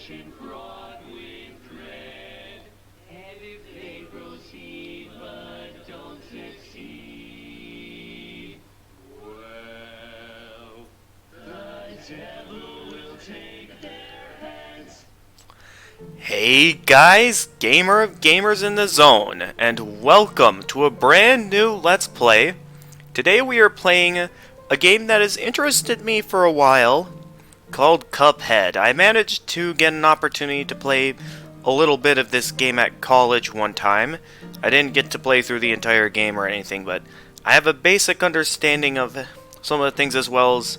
Hey guys, gamer of gamers in the zone, and welcome to a brand new Let's Play. Today we are playing a game that has interested me for a while, called Cuphead. I managed to get an opportunity to play a little bit of this game at college one time. I didn't get to play through the entire game or anything, but I have a basic understanding of some of the things as well as,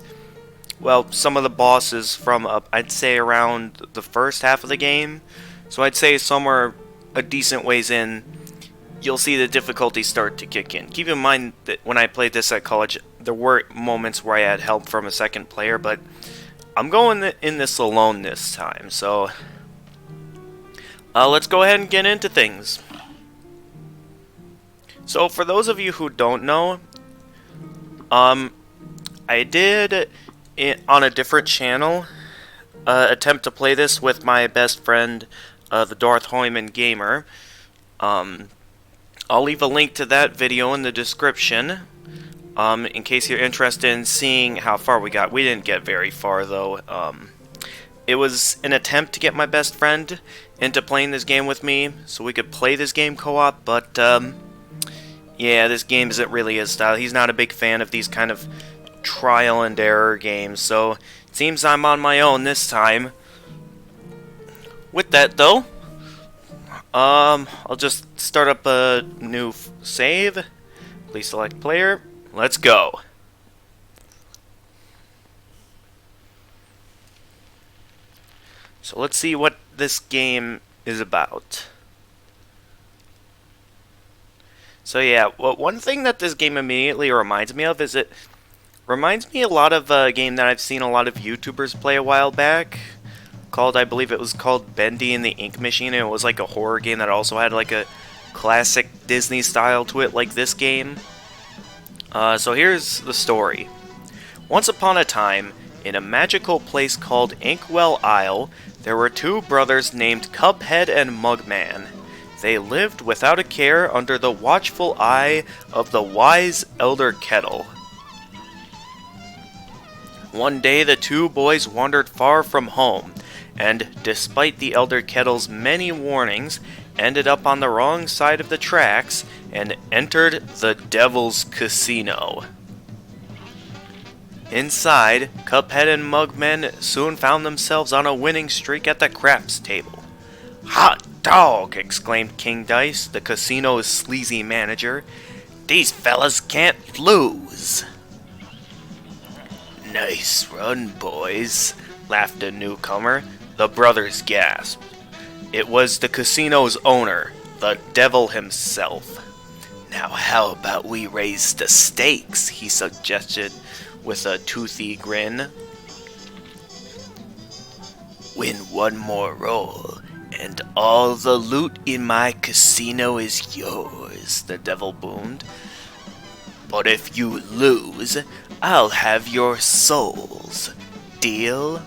well, some of the bosses from, I'd say, around the first half of the game. So I'd say somewhere a decent ways in, you'll see the difficulty start to kick in. Keep in mind that when I played this at college, there were moments where I had help from a second player, but I'm going in this alone this time. So let's go ahead and get into things. So for those of you who don't know, I did on a different channel attempt to play this with my best friend, the Darth Hoyman Gamer. I'll leave a link to that video in the description, in case you're interested in seeing how far we got. We didn't get very far though. It was an attempt to get my best friend into playing this game with me so we could play this game co-op, but yeah, this game isn't really his style. He's not a big fan of these kind of trial and error games, so it seems I'm on my own this time. With that though, I'll just start up a new save. Please select player. Let's go. So let's see what this game is about. So yeah, well, one thing that this game immediately reminds me of is it reminds me a lot of a game that I've seen a lot of YouTubers play a while back, called, I believe it was called Bendy and the Ink Machine, and it was like a horror game that also had like a classic Disney style to it, like this game. So here's the story. Once upon a time, in a magical place called Inkwell Isle, there were two brothers named Cuphead and Mugman. They lived without a care under the watchful eye of the wise Elder Kettle. One day the two boys wandered far from home, and, despite the Elder Kettle's many warnings, ended up on the wrong side of the tracks and entered the Devil's Casino. Inside, Cuphead and Mugman soon found themselves on a winning streak at the craps table. "Hot dog!" exclaimed King Dice, the casino's sleazy manager. "These fellas can't lose." "Nice run, boys," laughed a newcomer. The brothers gasped. It was the casino's owner, the devil himself. "Now how about we raise the stakes?" he suggested with a toothy grin. "Win one more roll, and all the loot in my casino is yours," the devil boomed. "But if you lose, I'll have your souls. Deal?"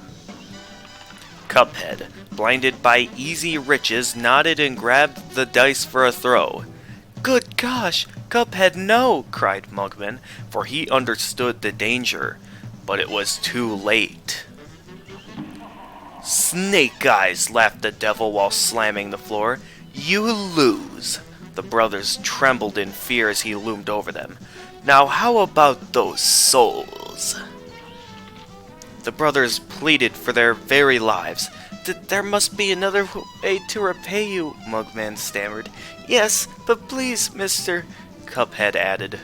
Cuphead, blinded by easy riches, nodded and grabbed the dice for a throw. "Good gosh, Cuphead, no!" cried Mugman, for he understood the danger. But it was too late. "Snake eyes!" laughed the devil while slamming the floor. "You lose!" The brothers trembled in fear as he loomed over them. "Now how about those souls?" The brothers pleaded for their very lives. "There must be another way to repay you," Mugman stammered. "Yes, but please, mister," Cuphead added.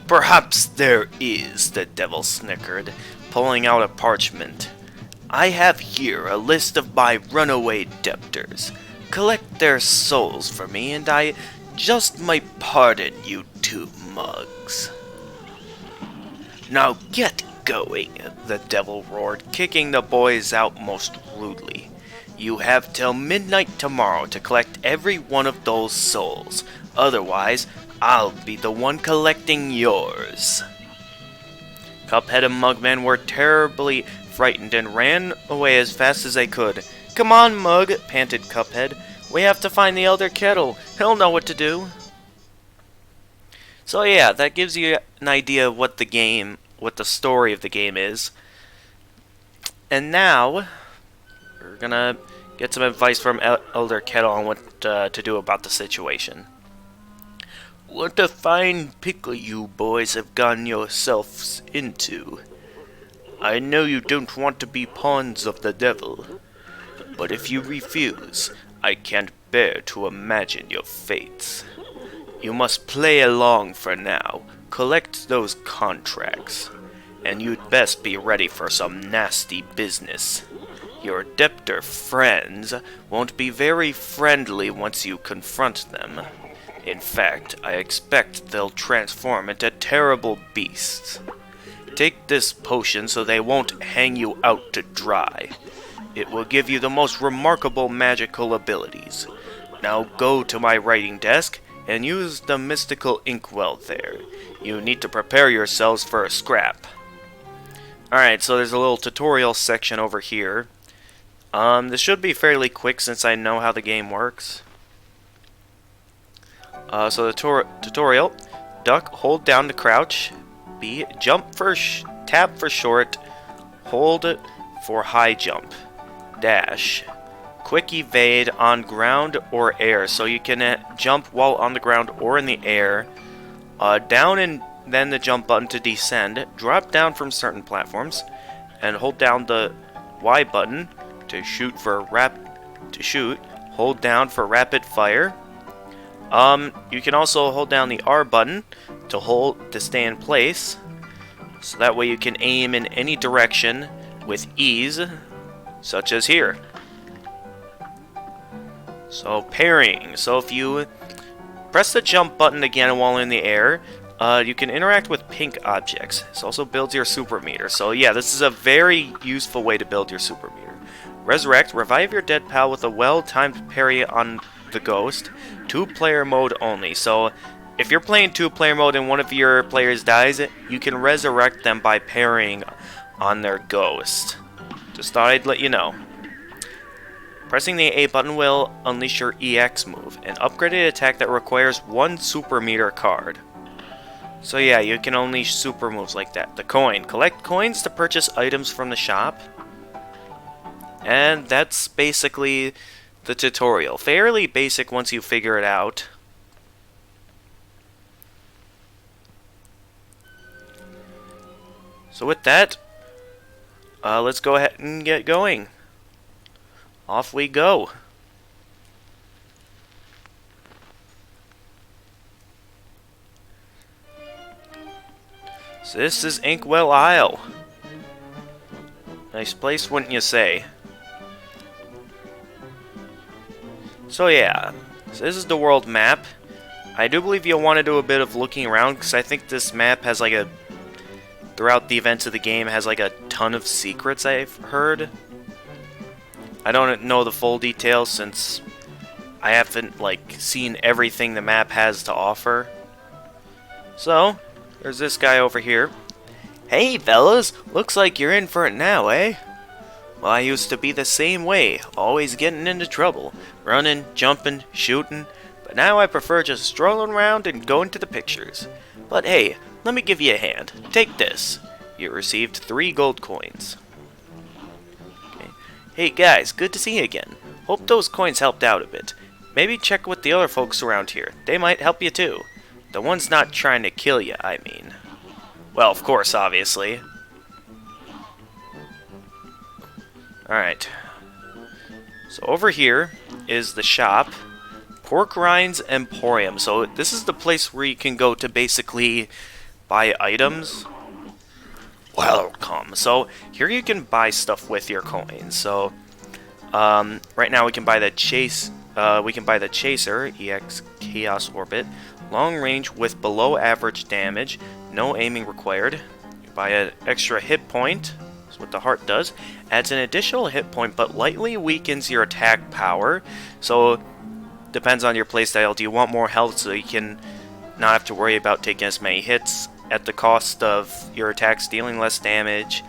Perhaps there is," the devil snickered, pulling out a parchment. "I have here a list of my runaway debtors. Collect their souls for me, and I just might pardon you two mugs." "Now get going," the devil roared, kicking the boys out most rudely. "You have till midnight tomorrow to collect every one of those souls. Otherwise, I'll be the one collecting yours." Cuphead and Mugman were terribly frightened and ran away as fast as they could. "Come on, Mug," panted Cuphead. "We have to find the Elder Kettle. He'll know what to do." So yeah, that gives you an idea of what the story of the game is. And now, we're gonna get some advice from Elder Kettle on what to do about the situation. "What a fine pickle you boys have gotten yourselves into. I know you don't want to be pawns of the devil, but if you refuse, I can't bear to imagine your fates. You must play along for now, collect those contracts, and you'd best be ready for some nasty business. Your debtor friends won't be very friendly once you confront them. In fact, I expect they'll transform into terrible beasts. Take this potion so they won't hang you out to dry. It will give you the most remarkable magical abilities. Now go to my writing desk and use the mystical inkwell there. You need to prepare yourselves for a scrap." Alright, so there's a little tutorial section over here. This should be fairly quick since I know how the game works. So the tutorial: duck, hold down to crouch. B, jump for tap for short. Hold for high jump. Dash. Quick evade on ground or air, so you can jump while on the ground or in the air. Down and then the jump button to descend. Drop down from certain platforms, and hold down the Y button to shoot for Hold down for rapid fire. You can also hold down the R button to stay in place, so that way you can aim in any direction with ease, such as here. So parrying. So if you press the jump button again while in the air, you can interact with pink objects. This also builds your super meter. So yeah, this is a very useful way to build your super meter. Resurrect. Revive your dead pal with a well-timed parry on the ghost. 2-player mode only. So if you're playing 2-player mode and one of your players dies, you can resurrect them by parrying on their ghost. Just thought I'd let you know. Pressing the A button will unleash your EX move, an upgraded attack that requires 1 super meter card. So yeah, you can unleash super moves like that. The coin. Collect coins to purchase items from the shop. And that's basically the tutorial. Fairly basic once you figure it out. So with that, let's go ahead and get going. Off we go. So this is Inkwell Isle. Nice place, wouldn't you say? So yeah, so this is the world map. I do believe you'll want to do a bit of looking around, because I think this map has like throughout the events of the game, has like a ton of secrets, I've heard. I don't know the full details since I haven't like seen everything the map has to offer. So, there's this guy over here. "Hey fellas, looks like you're in for it now, eh? Well, I used to be the same way, always getting into trouble, running, jumping, shooting, but now I prefer just strolling around and going to the pictures. But hey, let me give you a hand. Take this." You received 3 gold coins. Okay. "Hey guys, good to see you again. Hope those coins helped out a bit. Maybe check with the other folks around here. They might help you too. The ones not trying to kill you, I mean. Well, of course, obviously. Alright. So over here is the shop. Pork Rinds Emporium. So this is the place where you can go to basically buy items. Welcome. So here you can buy stuff with your coins. So right now we can buy the Chaser, EX Chaos Orbit, long range with below average damage, no aiming required. You buy an extra hit point. That's what the heart does. Adds an additional hit point, but lightly weakens your attack power. So depends on your playstyle. Do you want more health so you can not have to worry about taking as many hits at the cost of your attacks dealing less damage.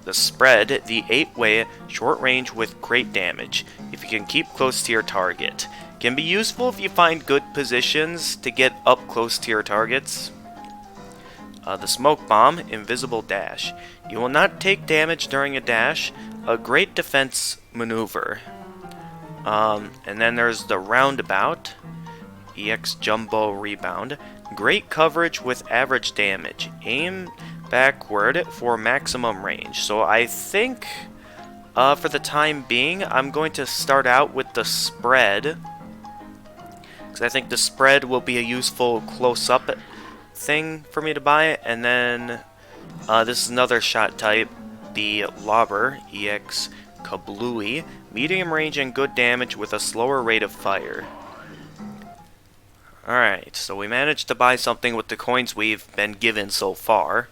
The spread, the 8-way short range with great damage, if you can keep close to your target. Can be useful if you find good positions to get up close to your targets. The smoke bomb, invisible dash. You will not take damage during a dash, a great defense maneuver. And then there's the roundabout, EX jumbo rebound. Great coverage with average damage. Aim backward for maximum range. So I think, for the time being, I'm going to start out with the spread, because I think the spread will be a useful close-up thing for me to buy. And then this is another shot type, the lobber, EX kablooey. Medium range and good damage with a slower rate of fire. Alright, so we managed to buy something with the coins we've been given so far.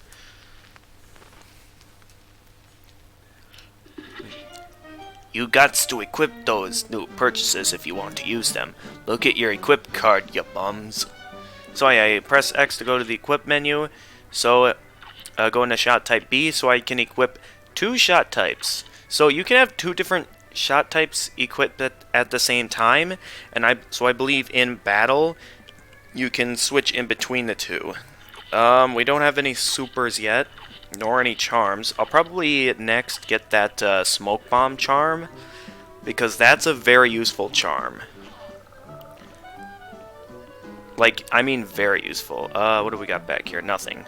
You gots to equip those new purchases if you want to use them. Look at your equip card, ya bums. So I press X to go to the equip menu. So go into shot type B so I can equip 2 shot types. So you can have 2 different shot types equipped at the same time, and I believe in battle you can switch in between the 2. We don't have any supers yet, nor any charms. I'll probably next get that smoke bomb charm, because that's a very useful charm. Like, I mean very useful. What do we got back here? Nothing.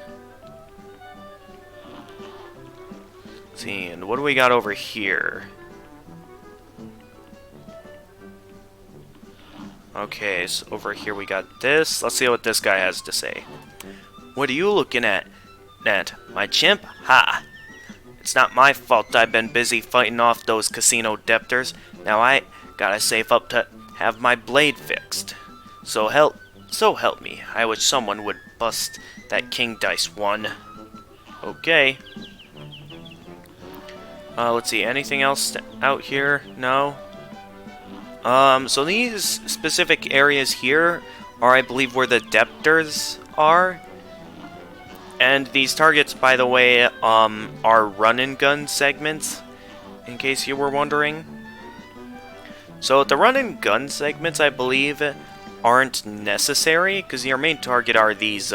Let's see, and what do we got over here? Okay, so over here we got this. Let's see what this guy has to say. What are you looking at? My chimp? Ha! It's not my fault I've been busy fighting off those casino debtors. Now I gotta save up to have my blade fixed. So help me. I wish someone would bust that king dice one. Okay. Let's see, anything else out here? No? So these specific areas here are, I believe, where the debtors are. And these targets, by the way, are run-and-gun segments, in case you were wondering. So the run-and-gun segments, I believe, aren't necessary, because your main target are these,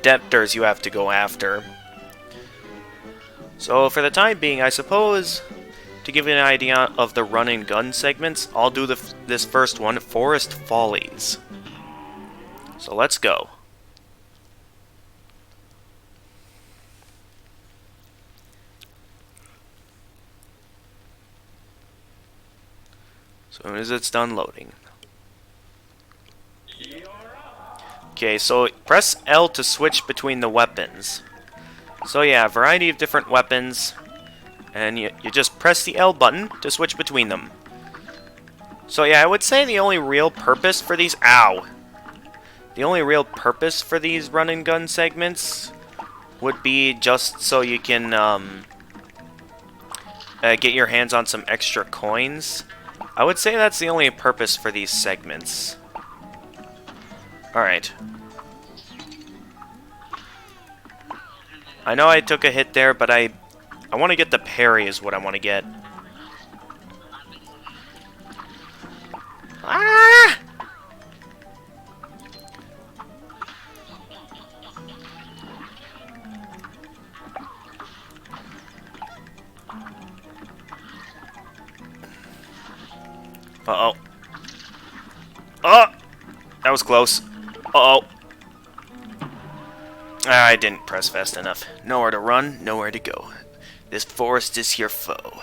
debtors you have to go after. So for the time being, I suppose, to give you an idea of the run-and-gun segments, I'll do this first one, Forest Follies. So let's go. As soon as it's done loading. Okay, so press L to switch between the weapons. So yeah, a variety of different weapons. And you just press the L button to switch between them. So yeah, I would say the only real purpose for these... Ow! The only real purpose for these run-and-gun segments would be just so you can get your hands on some extra coins. I would say that's the only purpose for these segments. Alright. I know I took a hit there, but I want to get the parry is what I want to get. Ah! Uh-oh. Oh! That was close. Uh-oh. I didn't press fast enough. Nowhere to run, nowhere to go. This forest is your foe.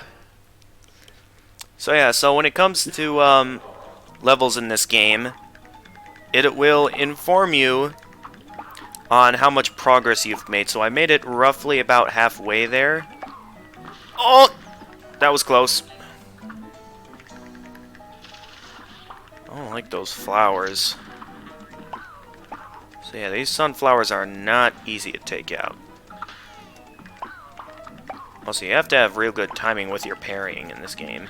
So yeah, so when it comes to levels in this game, it will inform you on how much progress you've made. So I made it roughly about halfway there. Oh! That was close. I don't like those flowers. So yeah, these sunflowers are not easy to take out. Also, you have to have real good timing with your parrying in this game.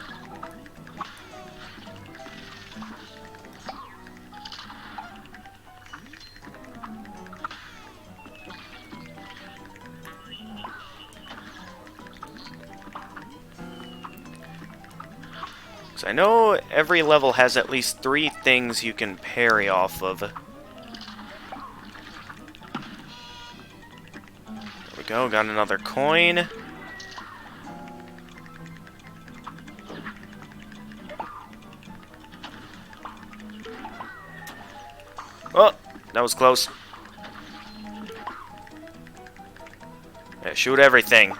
So I know every level has at least 3 things you can parry off of. There we go, got another coin. Oh, that was close. Yeah, shoot everything.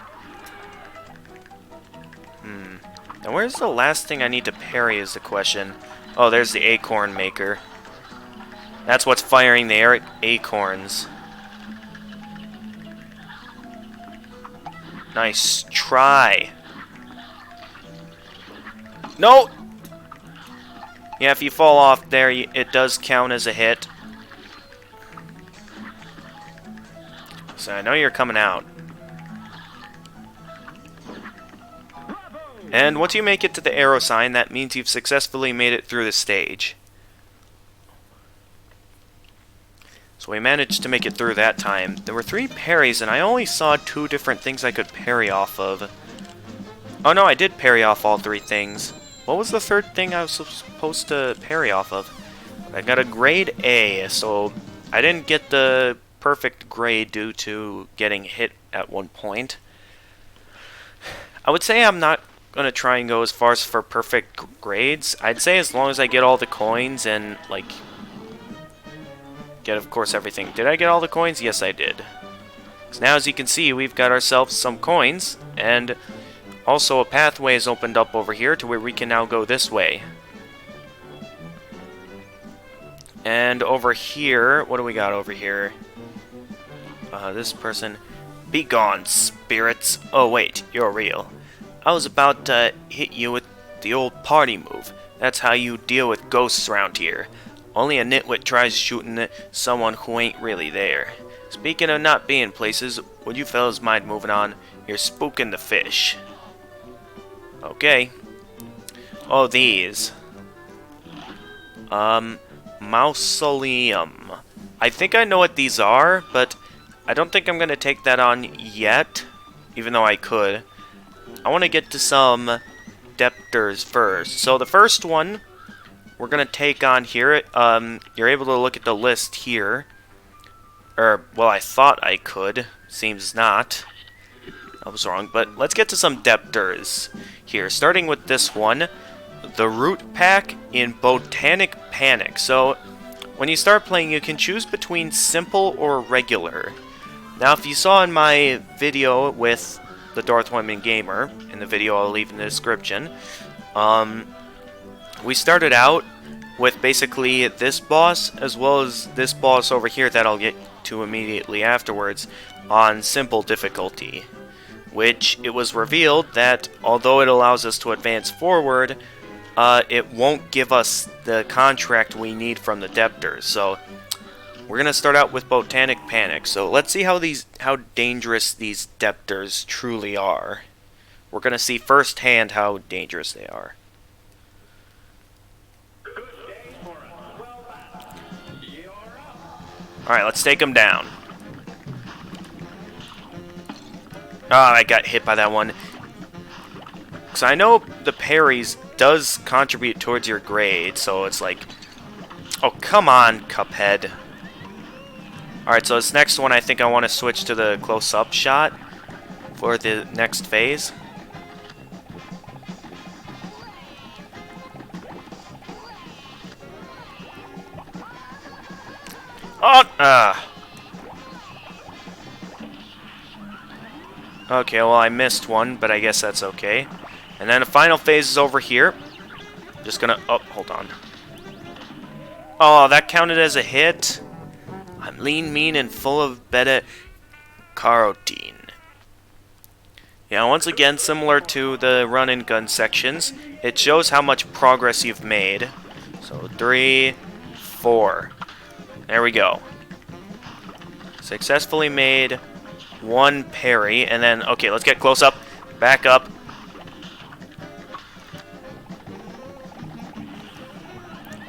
Now where's the last thing I need to parry is the question. Oh, there's the acorn maker. That's what's firing the acorns. Nice try. No! Yeah, if you fall off there, it does count as a hit. So I know you're coming out. And once you make it to the arrow sign, that means you've successfully made it through the stage. So we managed to make it through that time. There were 3 parries, and I only saw 2 different things I could parry off of. Oh no, I did parry off all 3 things. What was the 3rd thing I was supposed to parry off of? I got a grade A, so I didn't get the perfect grade due to getting hit at one point. I would say I'm not gonna try and go as far as for perfect grades. I'd say as long as I get all the coins and, like, get, of course, everything. Did I get all the coins? Yes, I did. So now, as you can see, we've got ourselves some coins, and also a pathway is opened up over here to where we can now go this way. And over here, what do we got over here? This person. Be gone, spirits. Oh, wait, you're real. I was about to hit you with the old party move. That's how you deal with ghosts around here. Only a nitwit tries shooting at someone who ain't really there. Speaking of not being places, would you fellas mind moving on? You're spooking the fish. Okay. Oh, these. Mausoleum. I think I know what these are, but I don't think I'm going to take that on yet, even though I could. I want to get to some debtors first. So the first one we're going to take on here, you're able to look at the list here. Well, I thought I could. Seems not. I was wrong, but let's get to some debtors here. Starting with this one, the Root Pack in Botanic Panic. So when you start playing, you can choose between simple or regular. Now, if you saw in my video with the Darth Woman Gamer, in the video I'll leave in the description, we started out with basically this boss, as well as this boss over here that I'll get to immediately afterwards, on simple difficulty. Which, it was revealed that, although it allows us to advance forward, it won't give us the contract we need from the debtors. So we're gonna start out with Botanic Panic. So let's see how dangerous these debtors truly are. We're gonna see firsthand how dangerous they are. Alright, let's take them down. Oh, I got hit by that one. Because I know the parries does contribute towards your grade, so it's like... Oh, come on, Cuphead. Alright, so this next one, I think I want to switch to the close-up shot for the next phase. Oh, Okay, well, I missed one, but I guess that's okay. And then the final phase is over here. Just gonna... Oh, hold on. Oh, that counted as a hit? I'm lean, mean, and full of beta-carotene. Yeah, once again, similar to the run and gun sections, it shows how much progress you've made. So, 3, 4. There we go. Successfully made 1 parry, and then, okay, let's get close up, back up.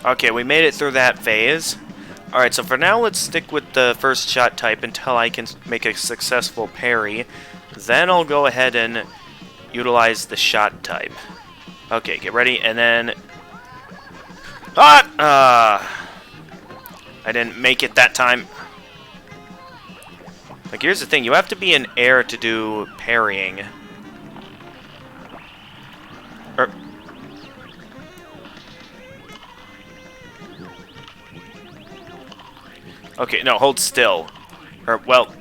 Okay, we made it through that phase. Alright, so for now, let's stick with the first shot type until I can make a successful parry. Then I'll go ahead and utilize the shot type. Okay, get ready, and then... Ah! I didn't make it that time. Like, here's the thing. You have to be in air to do parrying. Okay, no, hold still. Well...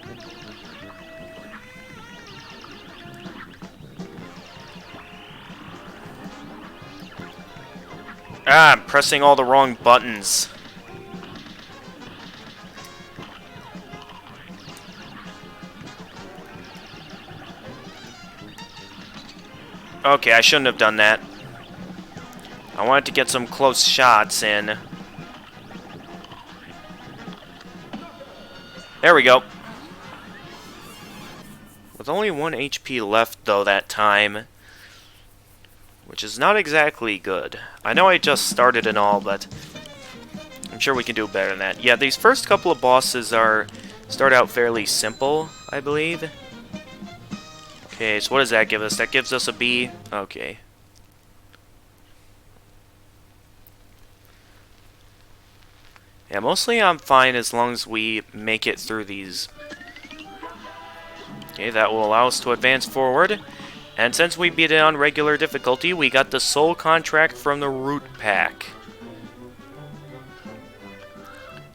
Ah, I'm pressing all the wrong buttons. Okay, I shouldn't have done that. I wanted to get some close shots in. There we go. With only 1 HP left, though, that time. Which is not exactly good. I know I just started and all, but I'm sure we can do better than that. Yeah, these first couple of bosses start out fairly simple, I believe. Okay, so what does that give us? That gives us a B. Okay. Yeah, mostly I'm fine as long as we make it through these. Okay, that will allow us to advance forward. And since we beat it on regular difficulty, we got the soul contract from the root pack.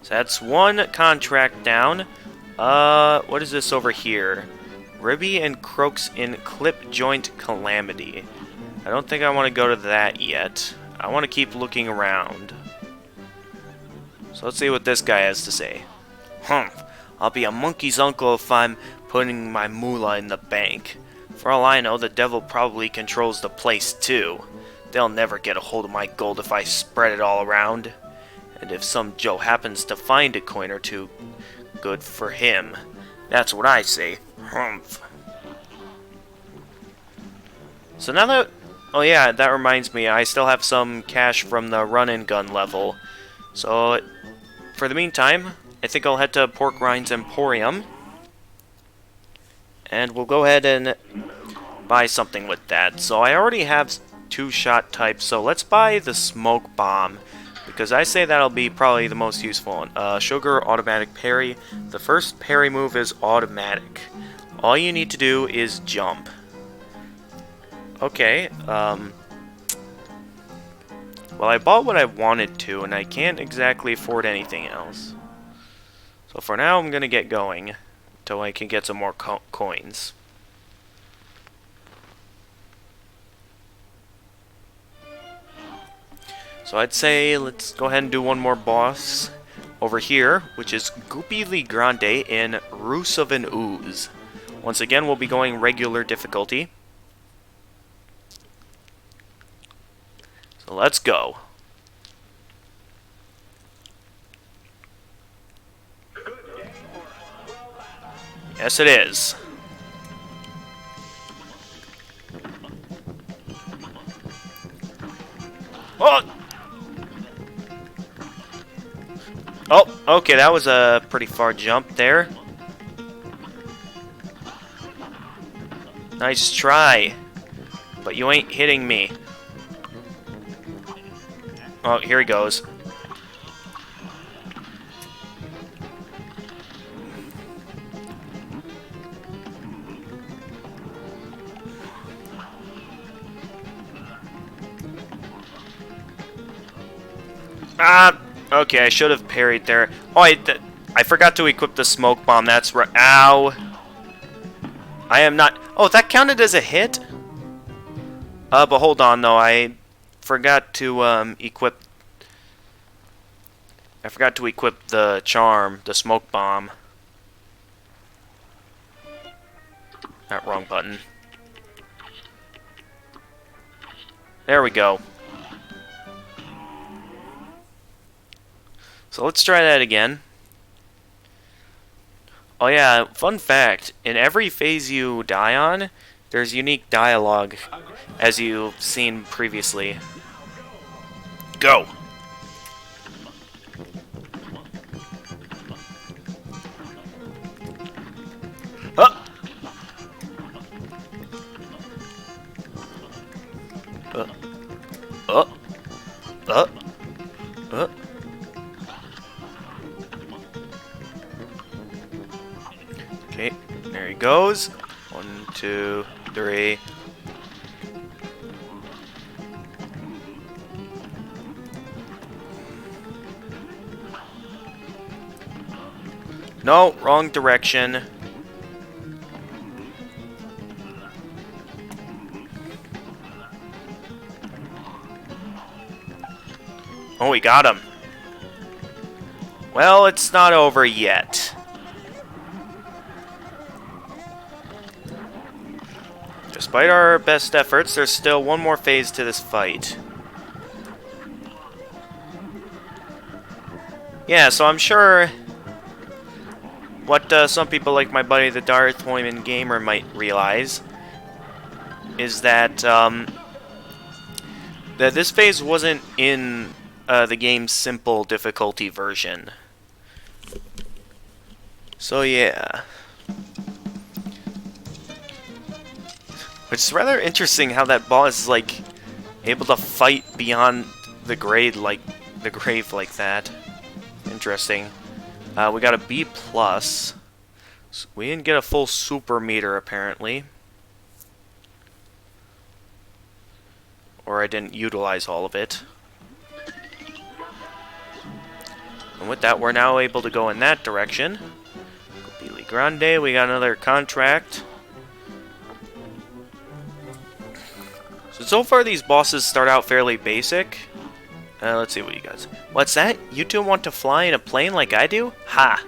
So that's one contract down. What is this over here? Ribby and Croaks in Clip Joint Calamity. I don't think I want to go to that yet. I want to keep looking around. So let's see what this guy has to say. Humph. I'll be a monkey's uncle if I'm putting my moolah in the bank. For all I know, the devil probably controls the place too. They'll never get a hold of my gold if I spread it all around. And if some Joe happens to find a coin or two, good for him. That's what I say. Humph. So now that... Oh yeah, that reminds me, I still have some cash from the run-and-gun level. So, for the meantime, I think I'll head to Pork Rinds Emporium. And we'll go ahead and buy something with that. So I already have 2-shot types, so let's buy the Smoke Bomb. Because I say that'll be probably the most useful one. Sugar, automatic parry. The first parry move is automatic. All you need to do is jump. Okay, well, I bought what I wanted to, and I can't exactly afford anything else. So for now, I'm gonna get going until I can get some more coins. So I'd say let's go ahead and do one more boss over here, which is Goopy Le Grande in Ruse of an Ooze. Once again, we'll be going regular difficulty. So let's go. Yes, it is. Oh! Oh, okay, that was a pretty far jump there. Nice try. But you ain't hitting me. Oh, here he goes. Ah, okay, I should have parried there. Oh, I forgot to equip the smoke bomb. That's right. Ow. I am not... Oh, that counted as a hit? But hold on, though. I forgot to equip... I forgot to equip the charm, the smoke bomb. Not wrong button. There we go. So let's try that again. Oh yeah, fun fact, in every phase you die on, there's unique dialogue, as you've seen previously. Go! Oh! 1, 2, 3. No, wrong direction. Oh, we got him. Well, it's not over yet. Despite our best efforts, there's still one more phase to this fight. Yeah, so I'm sure what some people like my buddy the Darth Hoyman Gamer might realize is that that this phase wasn't in the game's simple difficulty version. So yeah. Which is rather interesting how that boss is like able to fight beyond the grave like that. Interesting. We got a B+. So we didn't get a full super meter apparently. Or I didn't utilize all of it. And with that, we're now able to go in that direction. Billy Grande, we got another contract. So far these bosses start out fairly basic. Let's see what you guys... What's that? You two want to fly in a plane like I do? Ha!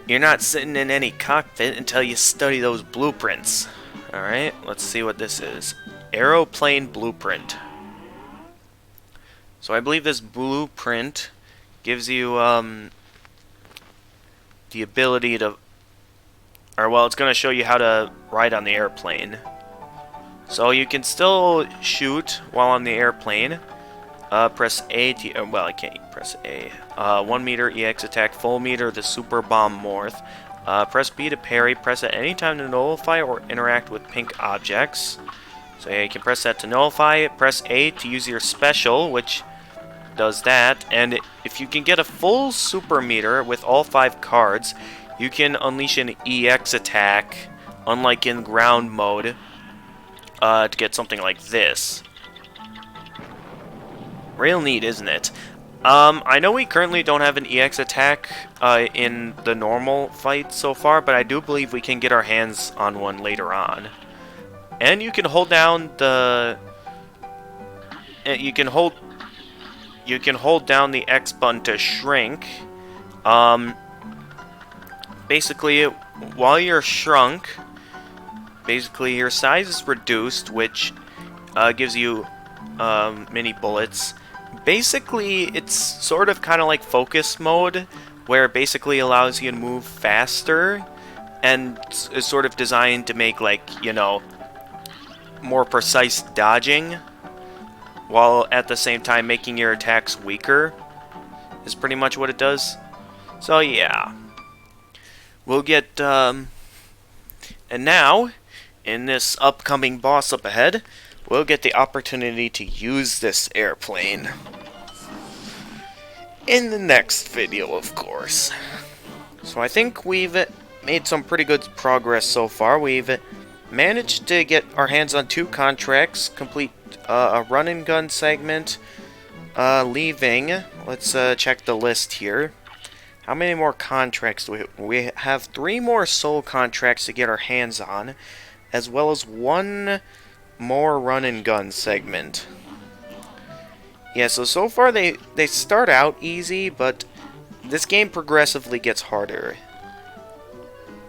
You're not sitting in any cockpit until you study those blueprints. Alright, let's see what this is. Aeroplane blueprint. So I believe this blueprint gives you the ability to... Or, well, it's going to show you how to ride on the airplane. So you can still shoot while on the airplane. Press A to... well, I can't press A. 1 meter EX attack, full meter, the super bomb morph. Press B to parry. Press at any time to nullify or interact with pink objects. So yeah, you can press that to nullify. Press A to use your special, which does that. And if you can get a full super meter with all 5 cards, you can unleash an EX attack, unlike in ground mode, to get something like this. Real neat, isn't it? I know we currently don't have an EX attack in the normal fight so far, but I do believe we can get our hands on one later on. And you can hold down the... You can hold down the X button to shrink. Basically, while you're shrunk, basically your size is reduced, which gives you mini bullets. Basically, it's sort of kind of like focus mode, where it basically allows you to move faster, and is sort of designed to make, like, you know, more precise dodging, while at the same time making your attacks weaker, is pretty much what it does. So yeah. We'll get, and now, in this upcoming boss up ahead, we'll get the opportunity to use this airplane. In the next video, of course. So I think we've made some pretty good progress so far. We've managed to get our hands on 2 contracts, complete a run and gun segment, leaving. Let's check the list here. How many more contracts do we have? We have 3 more soul contracts to get our hands on, as well as 1 more run and gun segment. Yeah, so far they start out easy, but this game progressively gets harder.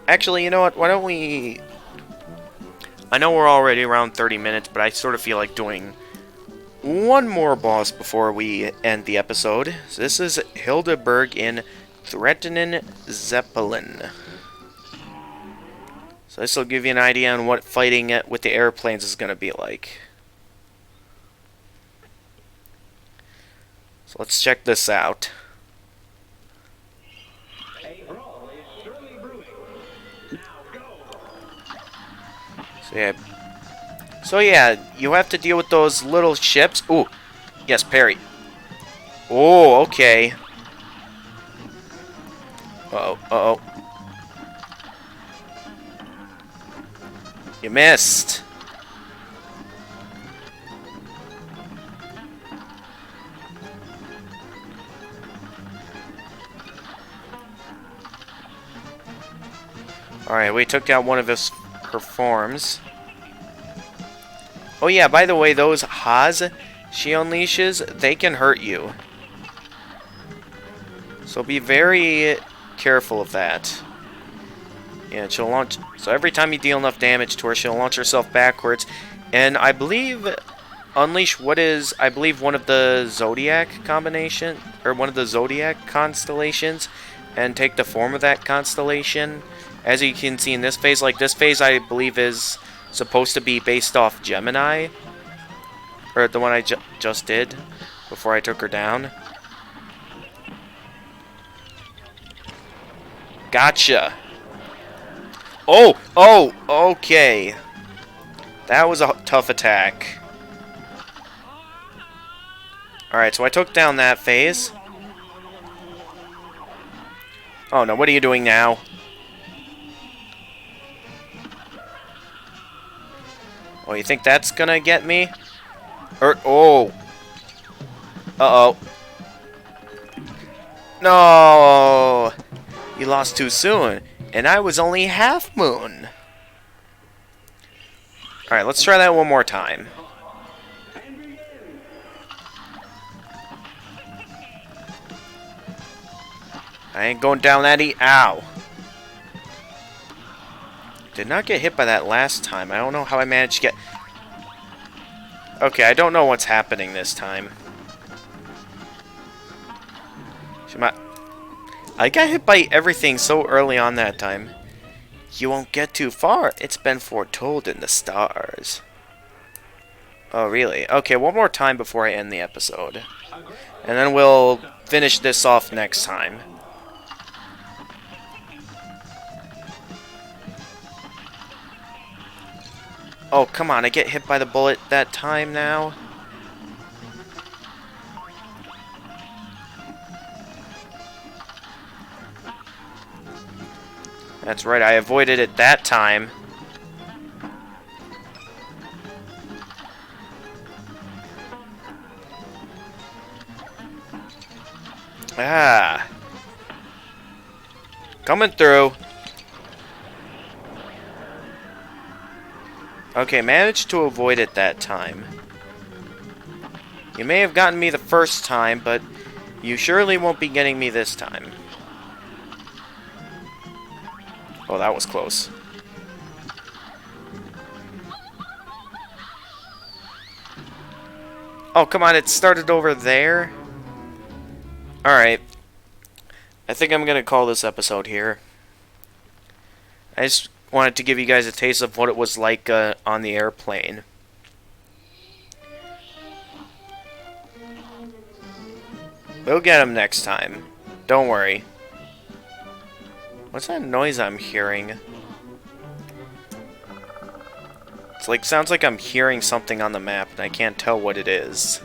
Actually, you know what? Why don't we... I know we're already around 30 minutes, but I sort of feel like doing 1 more boss before we end the episode. So this is Hildeberg in Threatening Zeppelin. So this will give you an idea on what fighting with the airplanes is going to be like. So let's check this out. So yeah, you have to deal with those little ships. Ooh, yes, parry. Oh, okay. Uh-oh, uh-oh. You missed. Alright, we took down one of her forms. Oh yeah, by the way, those Haas she unleashes, they can hurt you. So be very careful of that. Yeah, she'll launch. So every time you deal enough damage to her, she'll launch herself backwards. And I believe unleash what is, I believe, one of the Zodiac combination, or one of the Zodiac constellations, and take the form of that constellation. As you can see in this phase, like this phase, I believe is supposed to be based off Gemini, or the one I just did before I took her down. Gotcha. Oh, okay. That was a tough attack. Alright, so I took down that phase. Oh no, what are you doing now? Oh, you think that's gonna get me? Oh. Uh-oh. No! You lost too soon. And I was only half moon. Alright, let's try that one more time. I ain't going down that Ow. Did not get hit by that last time. I don't know how I managed to get... Okay, I don't know what's happening this time. I got hit by everything so early on that time. You won't get too far. It's been foretold in the stars. Oh, really? Okay, one more time before I end the episode. And then we'll finish this off next time. Oh, come on, I get hit by the bullet that time now. That's right, I avoided it that time. Ah. Coming through. Okay, managed to avoid it that time. You may have gotten me the first time, but you surely won't be getting me this time. Oh, that was close. Oh, come on, it started over there? Alright. I think I'm gonna call this episode here. I just wanted to give you guys a taste of what it was like on the airplane. We'll get him next time. Don't worry. What's that noise I'm hearing? It's like, sounds like I'm hearing something on the map and I can't tell what it is.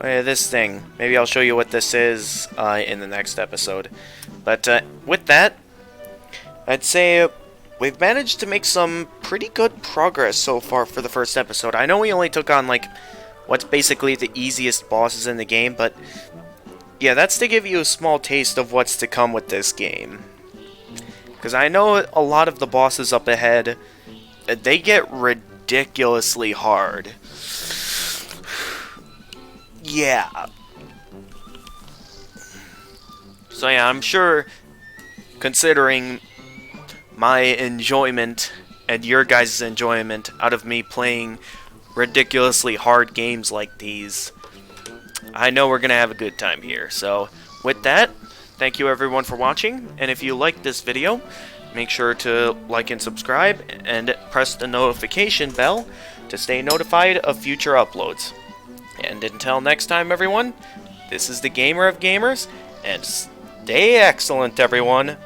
Oh yeah, this thing. Maybe I'll show you what this is in the next episode. But with that, I'd say we've managed to make some pretty good progress so far for the first episode. I know we only took on, like, what's basically the easiest bosses in the game, but yeah, that's to give you a small taste of what's to come with this game. Because I know a lot of the bosses up ahead, they get ridiculously hard. Yeah. So yeah, I'm sure, considering my enjoyment and your guys' enjoyment out of me playing ridiculously hard games like these, I know we're gonna have a good time here. So with that, thank you everyone for watching, and if you liked this video, make sure to like and subscribe and press the notification bell to stay notified of future uploads. And until next time everyone, this is the Gamer of Gamers, and stay excellent everyone.